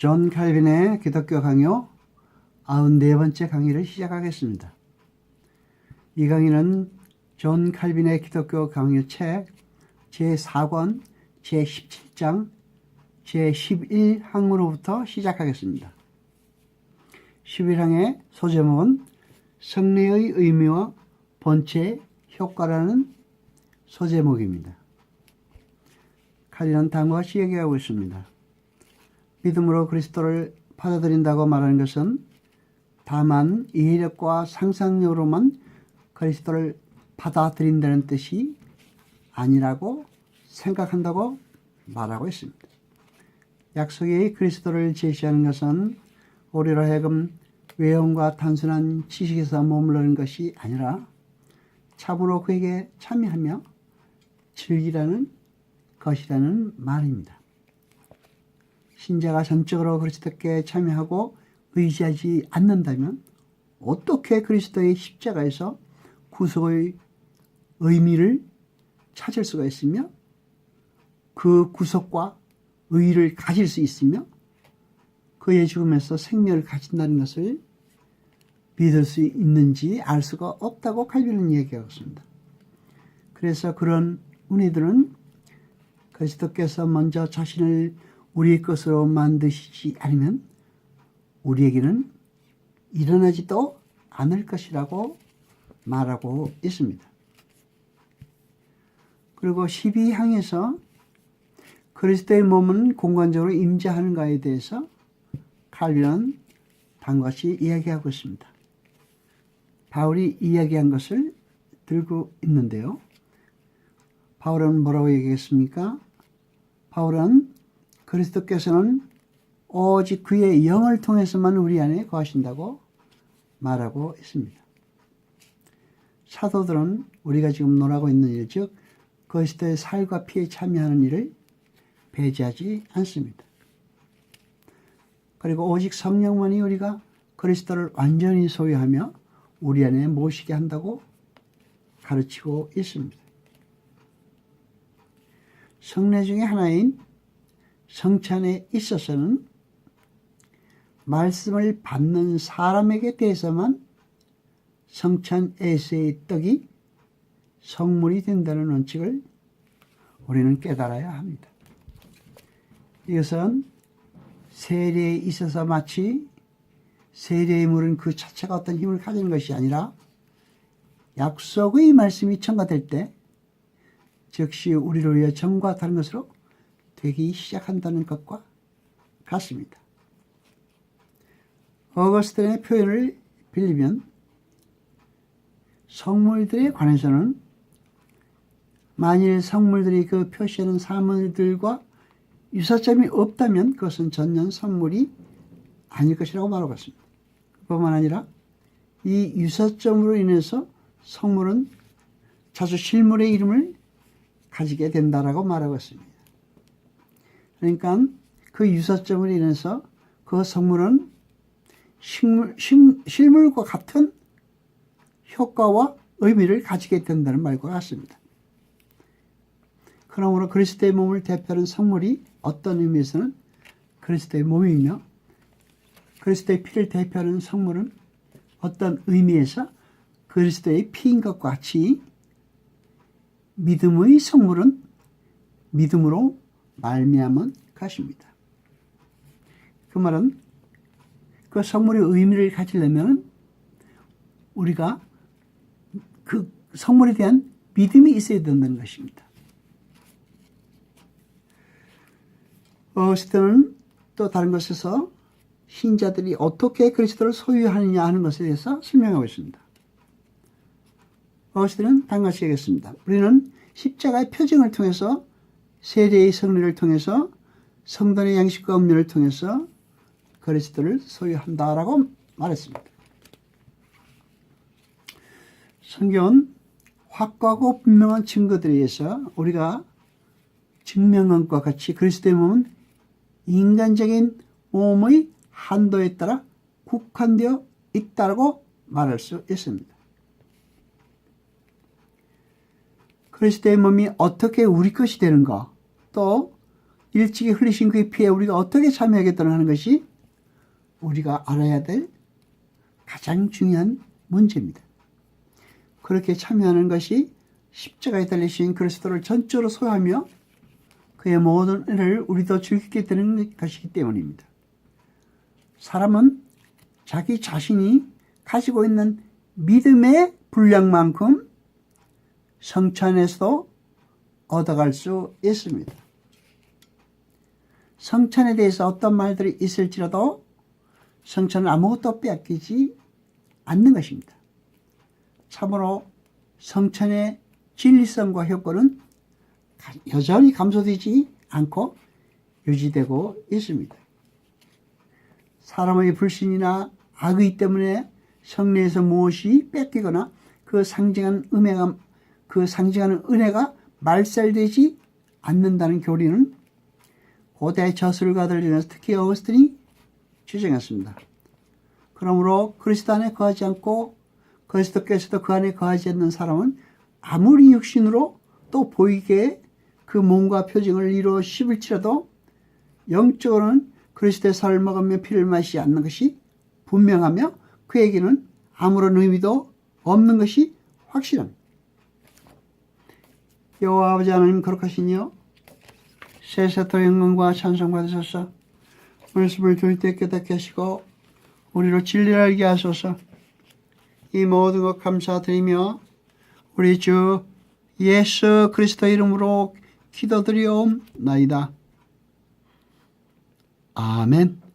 존 칼빈의 기독교 강요 94번째 강의를 시작하겠습니다. 이 강의는 존 칼빈의 기독교 강요 책 제4권 제17장 제11항으로부터 시작하겠습니다. 11항의 소제목은 성례의 의미와 본체 효과라는 소제목입니다. 칼빈은 다음과 같이 얘기하고 있습니다. 믿음으로 그리스도를 받아들인다고 말하는 것은 다만 이해력과 상상력으로만 그리스도를 받아들인다는 뜻이 아니라고 생각한다고 말하고 있습니다. 약속의 그리스도를 제시하는 것은 우리로 하여금 외형과 단순한 지식에서 머무르는 것이 아니라 참으로 그에게 참여하며 즐기라는 것이라는 말입니다. 신자가 전적으로 그리스도께 참여하고 의지하지 않는다면 어떻게 그리스도의 십자가에서 구속의 의미를 찾을 수가 있으며 그 구속과 의의를 가질 수 있으며 그의 죽음에서 생명을 가진다는 것을 믿을 수 있는지 알 수가 없다고 칼빈은 얘기하고 있습니다. 그래서 그런 우리들은 그리스도께서 먼저 자신을 우리의 것으로 만드시지 않으면 우리에게는 일어나지도 않을 것이라고 말하고 있습니다. 그리고 12항에서 그리스도의 몸은 공간적으로 임재하는가에 대해서 칼빈은 다음과 같이 이야기하고 있습니다. 바울이 이야기한 것을 들고 있는데요. 바울은 뭐라고 얘기했습니까? 바울은 그리스도께서는 오직 그의 영을 통해서만 우리 안에 거하신다고 말하고 있습니다. 사도들은 우리가 지금 논하고 있는 일, 즉 그리스도의 살과 피에 참여하는 일을 배제하지 않습니다. 그리고 오직 성령만이 우리가 그리스도를 완전히 소유하며 우리 안에 모시게 한다고 가르치고 있습니다. 성례 중에 하나인 성찬에 있어서는 말씀을 받는 사람에게 대해서만 성찬에서의 떡이 성물이 된다는 원칙을 우리는 깨달아야 합니다. 이것은 세례에 있어서 마치 세례의 물은 그 자체가 어떤 힘을 가지는 것이 아니라 약속의 말씀이 첨가될 때 즉시 우리를 위해 전과 다른 것으로 되기 시작한다는 것과 같습니다. 어거스틴의 표현을 빌리면 성물들에 관해서는 만일 성물들이 그 표시하는 사물들과 유사점이 없다면 그것은 전혀 선물이 아닐 것이라고 말하고 있습니다. 뿐만 아니라 이 유사점으로 인해서 성물은 자주 실물의 이름을 가지게 된다라고 말하고 있습니다. 그러니까 그 유사점으로 인해서 그 성물은 실물과 같은 효과와 의미를 가지게 된다는 말과 같습니다. 그러므로 그리스도의 몸을 대표하는 성물이 어떤 의미에서는 그리스도의 몸이며 그리스도의 피를 대표하는 성물은 어떤 의미에서 그리스도의 피인 것과 같이 믿음의 성물은 믿음으로 말미암은 것입니다. 그 말은 그 성물의 의미를 가지려면 우리가 그 성물에 대한 믿음이 있어야 된다는 것입니다. 어거스틴은 또 다른 것에서 신자들이 어떻게 그리스도를 소유하느냐 하는 것에 대해서 설명하고 있습니다. 어거스틴은 다음과 같이 얘기했습니다. 우리는 십자가의 표징을 통해서 세례의 성례를 통해서 성단의 양식과 음료를 통해서 그리스도를 소유한다라고 말했습니다. 성경은 확고하고 분명한 증거들에 의해서 우리가 증명한 것과 같이 그리스도의 몸은 인간적인 몸의 한도에 따라 국한되어 있다고 말할 수 있습니다. 그리스도의 몸이 어떻게 우리 것이 되는가, 또 일찍이 흘리신 그의 피에 우리가 어떻게 참여하겠다는 하는 것이 우리가 알아야 될 가장 중요한 문제입니다. 그렇게 참여하는 것이 십자가에 달리신 그리스도를 전적으로 소유하며 그의 모든 은혜를 우리도 즐기게 되는 것이기 때문입니다. 사람은 자기 자신이 가지고 있는 믿음의 분량만큼 성찬 안에서도 얻어갈 수 있습니다. 성찬에 대해서 어떤 말들이 있을지라도 성찬은 아무것도 빼앗기지 않는 것입니다. 참으로 성찬의 진리성과 효과는 여전히 감소되지 않고 유지되고 있습니다. 사람의 불신이나 악의 때문에 성례에서 무엇이 뺏기거나 그 상징하는 은혜가 말살되지 않는다는 교리는 고대 저술가들 중에서 특히 어거스틴이 주장했습니다. 그러므로 그리스도 안에 거하지 않고 그리스도께서도 그 안에 거하지 않는 사람은 아무리 육신으로 또 보이게 그 몸과 표정을 이루어 씹을지라도 영적으로는 그리스도의 살을 먹으며 피를 마시지 않는 것이 분명하며 그에게는 아무런 의미도 없는 것이 확실합니다. 여호와 아버지 하나님 거룩하시니요 세세토 영광과 찬송 받으소서. 말씀을 들을 때 깨닫게 하시고 우리로 진리를 알게 하소서. 이 모든 것 감사드리며 우리 주 예수 그리스도 이름으로 기도드리옵나이다. 아멘.